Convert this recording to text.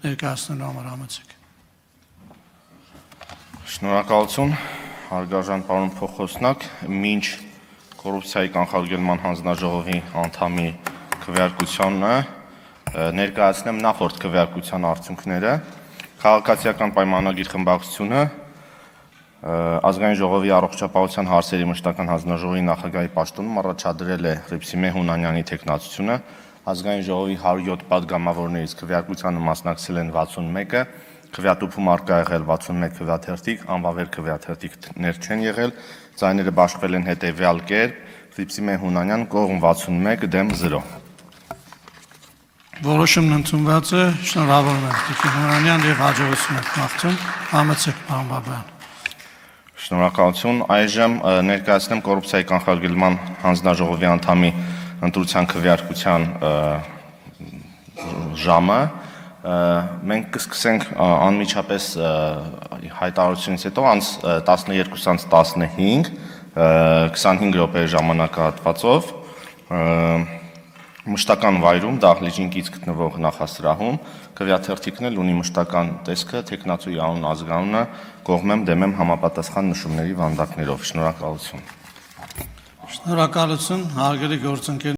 ներկայացնելու համար համեցեք։ Շնորհակալություն, հարգարժան պարոն փոխոսնակ, մինչ կոռուպցիայի կանխարգելման հանձնաժողովի անդամի քվեարկությունը ներկայացնեմ նախորդ քվեարկության արդյունքները։ Քաղաքացիական պայմանագիր խմբակցությունը ազգային ժողովի առողջապահության հարցերի մշտական հանձնաժողովի նախագահի պաշտոնում առաջադրել է Հռիփսիմե Հունանյանի թեկնածությունը, ազգային ժողովի 107 պատգամավորներից քվեարկությանը մասնակցել են 61-ը, քվեատուփում արկա եղել 61 քվեաթերթիկ, անվավեր քվեաթերթիկներ չեն եղել, ձայները բաշխվել են հետևյալ կերպ՝ Հռիփսիմե Հունանյան կողմ 61 դեմ 0։ Որոշումն ընդունված է, շնորհավորում եմ Տիկին Հունանյան եւ հաջողություն եք մաղթում, համեցեք պարոն Բաբայան։ Շնորհակալություն, այժմ ներկայացնեմ կոռուպցիայի կանխարգելման հանձնաժողովի անդամի ընտրության քվեարկության ժամը։ Մենք կսկսենք անմիջապես հայտարարությունից հետո 12:15 25 րոպեի ժամանակահատվածով մշտական վայրում դահլիճին կից գտնվող նախասրահում քվեաթերթիկն էլ ունի մշտական տեսքը, թեկնածուի անուն, ազգանունը կողմ եմ դեմ եմ համապատասխան նշումների վանդակներով։ Շնորհակալություն։ Շնորհակալություն, հարգելի գործընկերներ։